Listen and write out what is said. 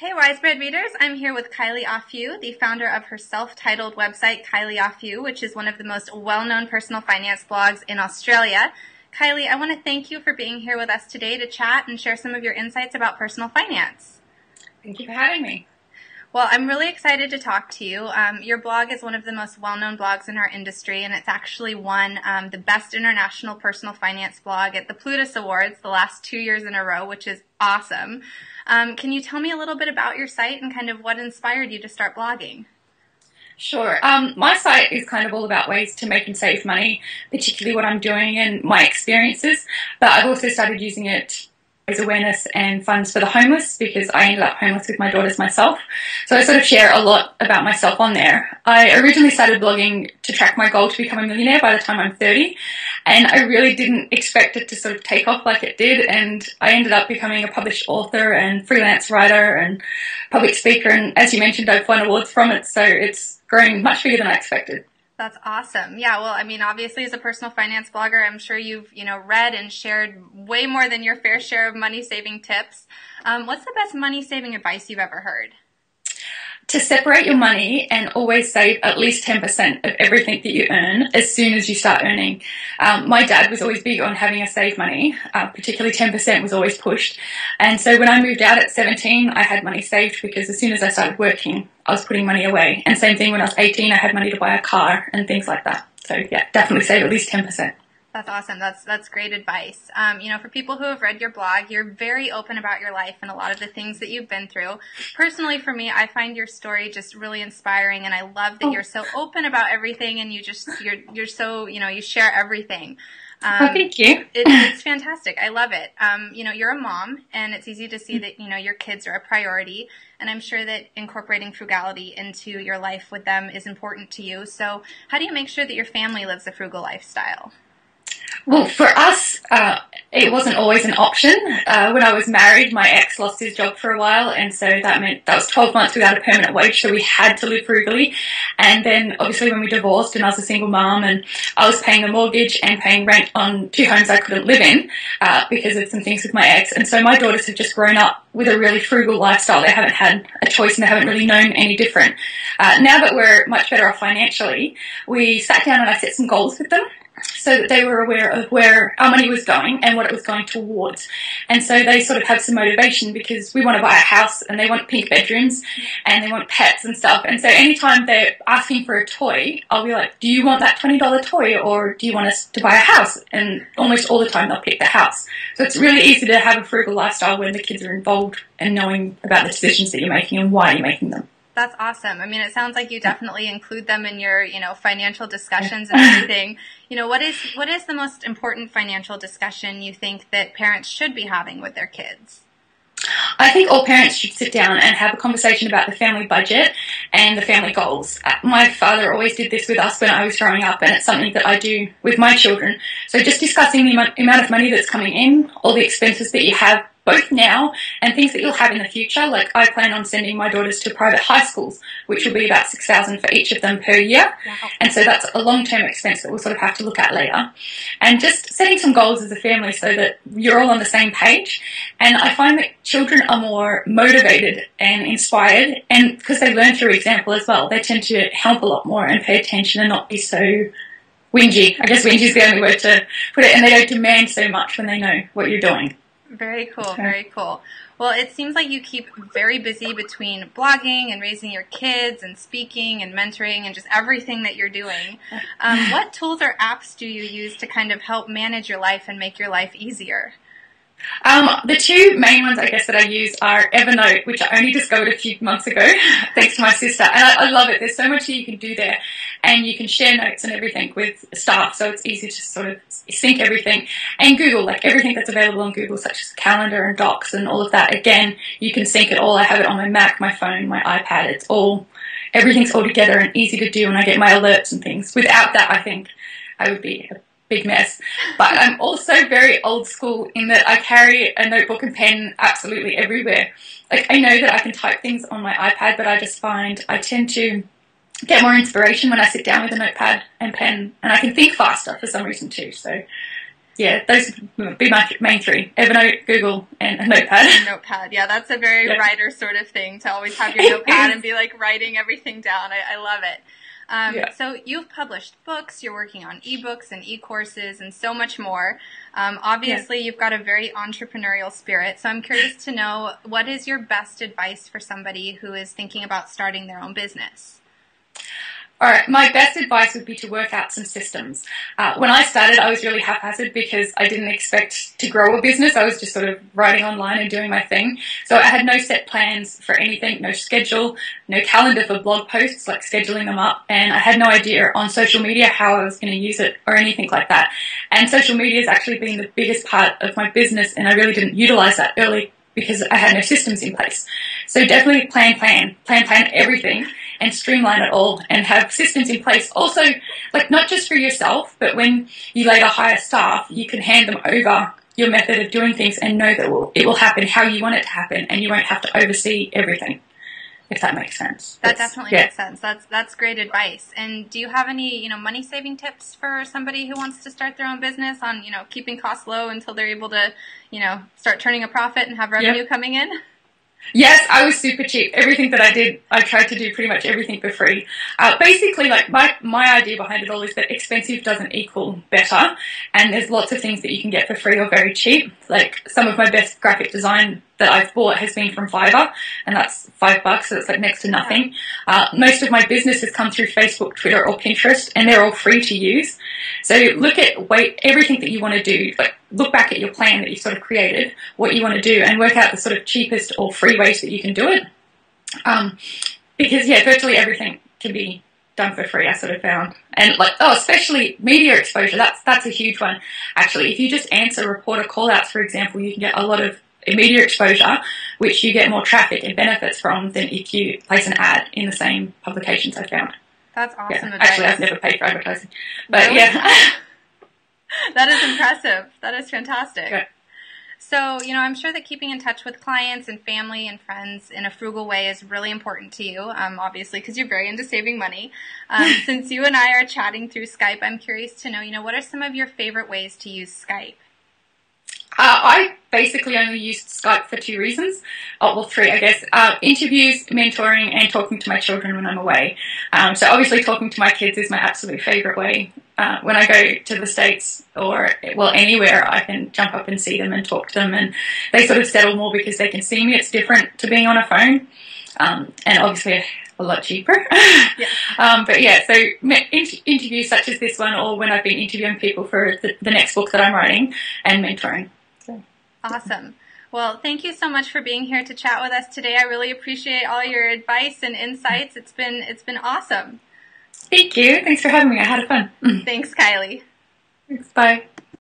Hey Wisebread readers, I'm here with Kylie Ofiu, the founder of her self-titled website, Kylie Ofiu, which is one of the most well-known personal finance blogs in Australia. Kylie, I want to thank you for being here with us today to chat and share some of your insights about personal finance. Thank you for having me. Well, I'm really excited to talk to you. Your blog is one of the most well-known blogs in our industry, and it's actually won the Best International Personal Finance Blog at the Plutus Awards the last 2 years in a row, which is awesome. Can you tell me a little bit about your site and kind of what inspired you to start blogging? Sure. My site is kind of all about ways to make and save money, particularly what I'm doing and my experiences, but I've also started using it as awareness and funds for the homeless because I ended up homeless with my daughters myself. So I sort of share a lot about myself on there. I originally started blogging to track my goal to become a millionaire by the time I'm 30, and I really didn't expect it to sort of take off like it did, and I ended up becoming a published author and freelance writer and public speaker, and as you mentioned, I've won awards from it, so it's growing much bigger than I expected. That's awesome. Yeah, well, I mean, obviously as a personal finance blogger, I'm sure you've, read and shared way more than your fair share of money-saving tips. What's the best money-saving advice you've ever heard? To separate your money and always save at least 10% of everything that you earn as soon as you start earning. My dad was always big on having us save money, particularly 10% was always pushed. And so when I moved out at 17, I had money saved because as soon as I started working, I was putting money away. And same thing when I was 18, I had money to buy a car and things like that. So yeah, definitely save at least 10%. That's awesome. That's great advice. For people who have read your blog, you're very open about your life and a lot of the things that you've been through. Personally, for me, I find your story just really inspiring, and I love that you're so open about everything, and you're so, you share everything. Thank you. It's fantastic. I love it. You're a mom, and it's easy to see that, your kids are a priority, and I'm sure that incorporating frugality into your life with them is important to you. So how do you make sure that your family lives a frugal lifestyle? Well, for us, it wasn't always an option. When I was married, my ex lost his job for a while, and so that meant that was 12 months without a permanent wage, so we had to live frugally. And then, obviously, when we divorced and I was a single mom and I was paying the mortgage and paying rent on 2 homes I couldn't live in because of some things with my ex. And so my daughters have just grown up with a really frugal lifestyle. They haven't had a choice and they haven't really known any different. Now that we're much better off financially, we sat down and I set some goals with them, so that they were aware of where our money was going and what it was going towards. And so they sort of have some motivation because we want to buy a house and they want pink bedrooms and they want pets and stuff. And so anytime they're asking for a toy, I'll be like, do you want that $20 toy or do you want us to buy a house? And almost all the time they'll pick the house. So it's really easy to have a frugal lifestyle when the kids are involved and knowing about the decisions that you're making and why you're making them. That's awesome. I mean, it sounds like you definitely include them in your, financial discussions and everything. What is the most important financial discussion you think that parents should be having with their kids? I think all parents should sit down and have a conversation about the family budget and the family goals. My father always did this with us when I was growing up, and it's something that I do with my children. So just discussing the amount of money that's coming in, all the expenses that you have both now and things that you'll have in the future. Like I plan on sending my daughters to private high schools, which will be about $6,000 for each of them per year. Wow. And so that's a long-term expense that we'll sort of have to look at later. And just setting some goals as a family so that you're all on the same page. And I find that children are more motivated and inspired, and because they learn through example as well, they tend to help a lot more and pay attention and not be so whingy. I guess whingy is the only word to put it. And they don't demand so much when they know what you're doing. Very cool, very cool. Well, it seems like you keep very busy between blogging and raising your kids and speaking and mentoring and just everything that you're doing. What tools or apps do you use to kind of help manage your life and make your life easier? The 2 main ones, I guess, that I use are Evernote, which I only discovered a few months ago, thanks to my sister. And I love it. There's so much that you can do there. And you can share notes and everything with staff, so it's easy to sort of sync everything. And Google, like everything that's available on Google, such as Calendar and Docs and all of that, again, you can sync it all. I have it on my Mac, my phone, my iPad. Everything's all together and easy to do, and I get my alerts and things. Without that, I think I would be a big mess. But I'm also very old school in that I carry a notebook and pen absolutely everywhere. Like I know that I can type things on my iPad, but I just find I tend to get more inspiration when I sit down with a notepad and pen, and I can think faster for some reason too. So Yeah, those would be my main three: Evernote, Google, and a notepad. A notepad, yeah, that's a very writer sort of thing to always have your notepad and be like writing everything down. I love it. So you've published books, you're working on ebooks and e-courses and so much more. Obviously, you've got a very entrepreneurial spirit. So I'm curious to know, what is your best advice for somebody who is thinking about starting their own business? All right, my best advice would be to work out some systems. When I started, I was really haphazard because I didn't expect to grow a business. I was just sort of writing online and doing my thing. So I had no set plans for anything, no schedule, no calendar for blog posts, like scheduling them up. And I had no idea on social media how I was going to use it or anything like that. And social media has actually been the biggest part of my business, and I really didn't utilize that early because I had no systems in place. So definitely plan everything and streamline it all and have systems in place. Also, like, not just for yourself, but when you later hire staff, you can hand them over your method of doing things and know that it will happen how you want it to happen, and you won't have to oversee everything, if that makes sense. That definitely makes sense. That's great advice. And do you have any, money saving tips for somebody who wants to start their own business on, keeping costs low until they're able to, start turning a profit and have revenue coming in? Yes, I was super cheap. Everything that I did, I tried to do pretty much everything for free. Basically, like, my idea behind it all is that expensive doesn't equal better, and there's lots of things that you can get for free or very cheap. Like, some of my best graphic design that I've bought has been from Fiverr, and that's $5, so it's like next to nothing. Most of my business has come through Facebook, Twitter, or Pinterest, and they're all free to use. So look at everything that you want to do, like, look back at your plan that you sort of created, what you want to do, and work out the sort of cheapest or free ways that you can do it. Because, virtually everything can be done for free, I sort of found. And, especially media exposure, that's a huge one. Actually, if you just answer reporter call-outs, for example, you can get a lot of media exposure, which you get more traffic and benefits from than if you place an ad in the same publications, I found. That's awesome advice. Actually, I've never paid for advertising. But, really? That is impressive. That is fantastic. Yeah. So, I'm sure that keeping in touch with clients and family and friends in a frugal way is really important to you, obviously, because you're very into saving money. Since you and I are chatting through Skype, I'm curious to know, what are some of your favorite ways to use Skype? I basically only used Skype for two reasons. Three, I guess. Interviews, mentoring, and talking to my children when I'm away. So obviously talking to my kids is my absolute favourite way. When I go to the States or, anywhere, I can jump up and see them and talk to them, and they sort of settle more because they can see me. It's different to being on a phone, and obviously a lot cheaper. So interviews such as this one, or when I've been interviewing people for the next book that I'm writing, and mentoring. Awesome. Well, thank you so much for being here to chat with us today. I really appreciate all your advice and insights. It's been awesome. Thank you. Thanks for having me. I had fun. Thanks, Kylie. Thanks. Bye.